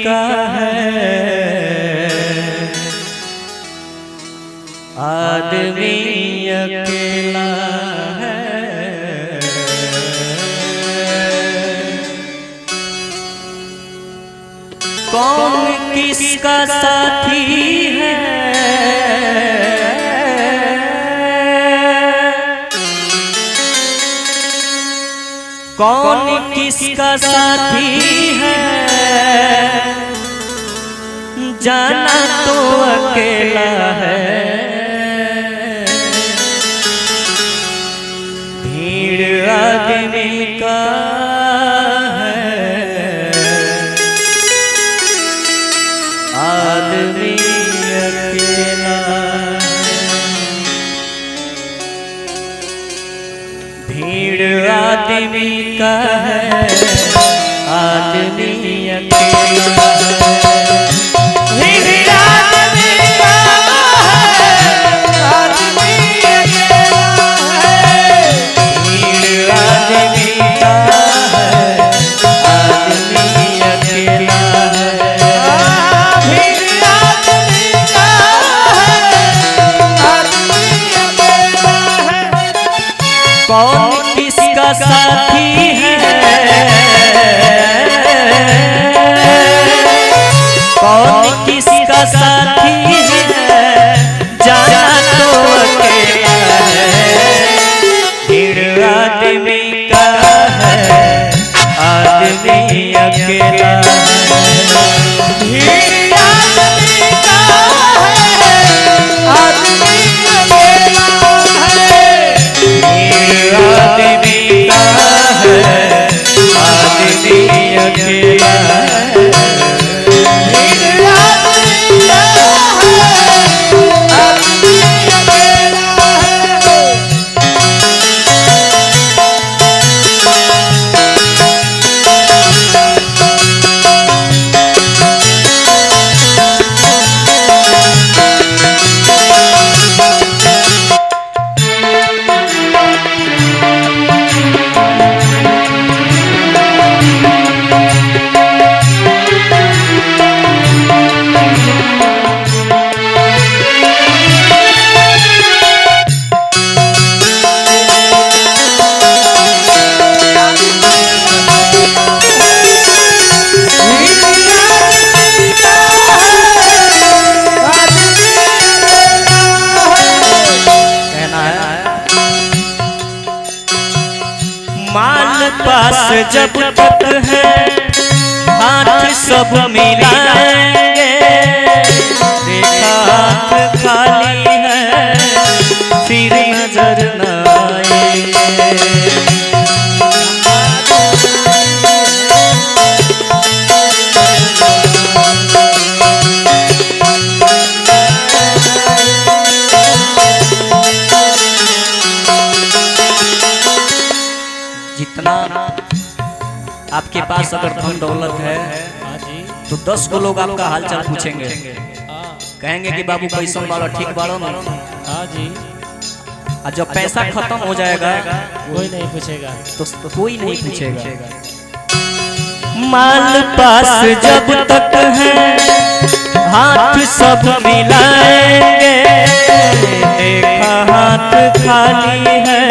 का है आदमी अकेला है। कौन किसका साथी है कौन किसका साथी है जाना तो अकेला है। भीड़ आदमी का है आदमी अकेला है। भीड़ आदमी का है आदमी अकेला है। कौन किसका साथी है कौन किसका साथी है जाना तो अकेला है। भीड़ आदमी का है आदमी अकेला है। भीड़ आदमी का है आदमी अकेला है। आदमी का है आदमी अकेला है। माल पास जब तक है हाथ सब मिलाएंगे। देखा हाथ खाली है फिर नजर न आएंगे। जितना आपके पास अगर धन दौलत है तो 10 को लोग आपका हालचाल पूछेंगे, कहेंगे कि बाबू कैसन बाड़ा, ठीक बाड़ा ना। हाँ जी। और जब पैसा खत्म हो जाएगा कोई नहीं पूछेगा तो कोई नहीं पूछेगा। माल पास जब तक है हाथ सब मिलाएंगे। देखा हाथ खाली है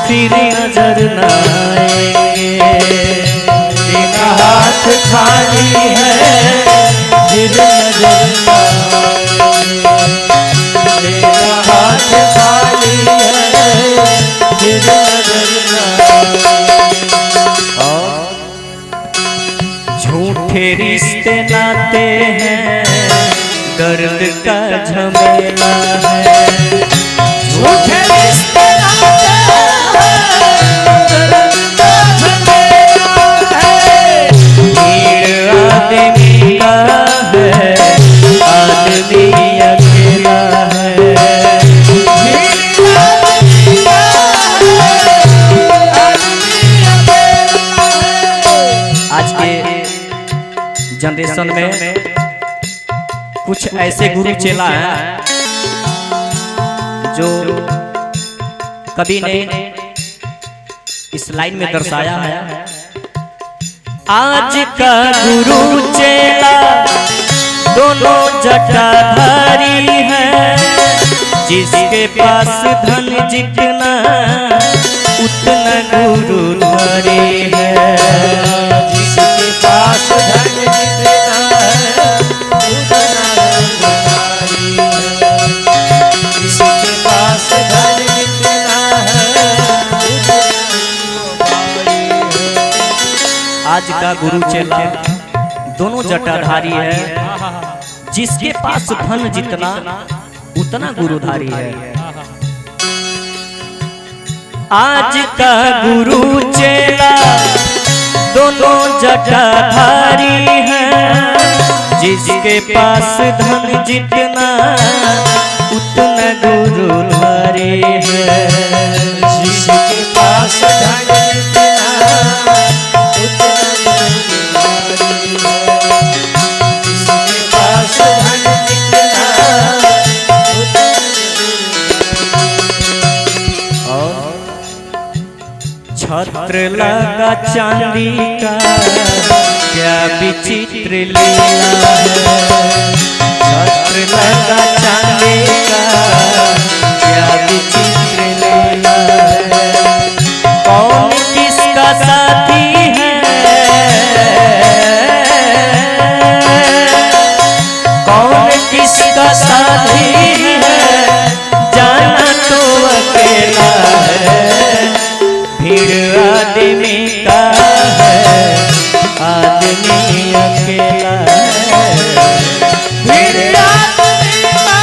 फिर नजर न आएंगे। देखा हाथ खाली है फिर नजर न आएंगे। देखा हाथ खाली है फिर नजर न आएंगे। झूठे रिश्ते नाते हैं दर्द का झमेला है। झूठे रिश्ते नाते जनरेशन में कुछ ऐसे गुरु चेला हैं जो कभी ने इस लाइन में दर्शाया है। आज का गुरु चेला दोनों जटाधारी है, जिसके पास धन जितना उतना गुरु धारी है। जिसके पास धन जितना है उतना गुरु धारी है। जिसके पास धन जितना है उतना गुरु धारी है। आज का गुरु चेला दोनों जटाधारी है, जिसके पास धन जितना उतना गुरुधारी है। आज का गुरु चेला दोनों जटाधारी है, जिसके पास धन जितना उतना गुरुधारी है। जिसके पास धन जितना उतना गुरुधारी है। जिसके पास धन जितना उतना छत्र लगा चांदी का क्या विचित्र लीला है। छत्र लगा चांदी का क्या विचित्र लीला है। कौन किसका साथी है, कौन किसका साथी है, जाना तो अकेला है। भीड़ आदमी का है, आदमी अकेला है। भीड़ आदमी का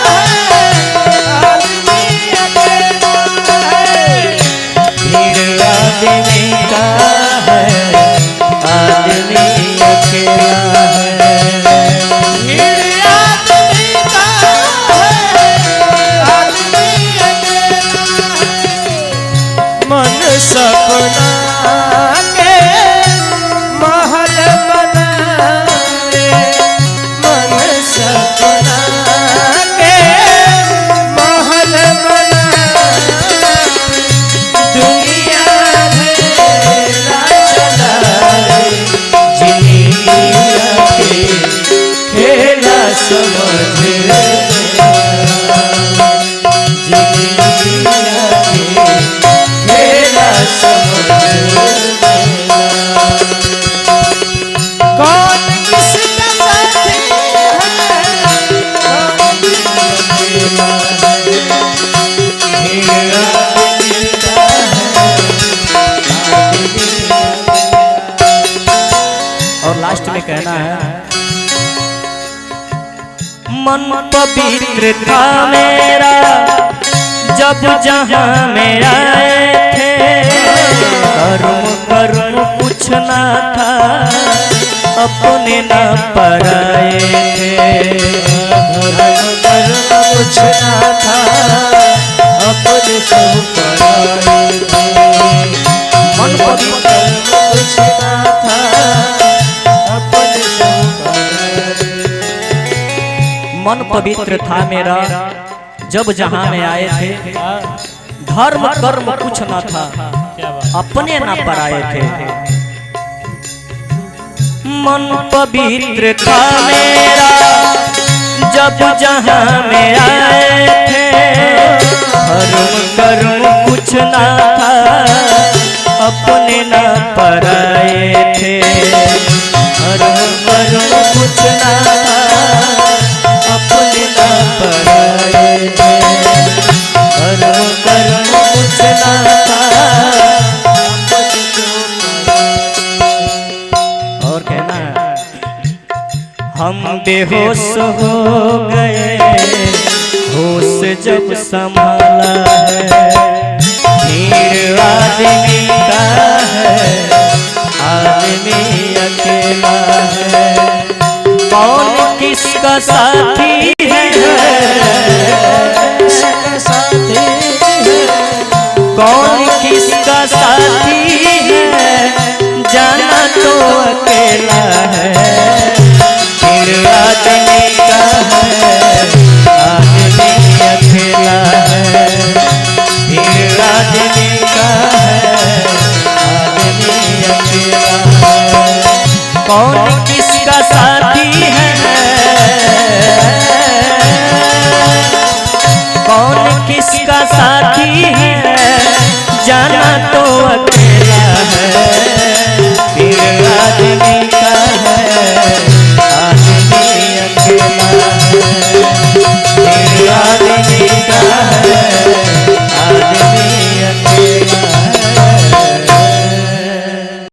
है, आदमी अकेला है। भीड़ आदमी का है, आदमी अकेला है। भीड़ आदमी का है, आदमी अकेला है। मन सपना के महल बनाए, मन सपना के महल बनाए। दुनिया घेरा चलाए, जिंदगिया के खेला समझ जिंदगिया के खेला समझ लेना। कौन किसका साथी है, कौन अकेला है। भीड़ आदमी का है, आदमी और लास्ट में कहना है, मन पवित्र था मेरा जब जहां में आए थे। कर्म कर्म कुछ ना था, अपने न पराए थे। धर्म कर्म कुछ ना था, अपने सब पराए थे। मन पवित्र कुछ ना था, अपने सब पराए थे। मन पवित्र था मेरा जब जहां में आए थे। धर्म कर्म कुछ न था, अपने न पराए थे। मन पवित्र था मेरा जब जहां में आए थे। धर्म कर्म कुछ न था, अपने न पराए थे। धर्म कर्म कुछ न था, अपने न पराए थे। धर्म कर्म कुछ न था। और कहना है, हम बेहोश हो गए, होश जब संभाला है। भीड़ आदमी का है, आदमी अकेला है। कौन किसका साथी है, किसका साथी है। कौन किसका साथी है, जाना तो अकेला है। भीड़ आदमी का है, आदमी अकेला है। भीड़ आदमी का है, आदमी अकेला है। कौन किसका साथी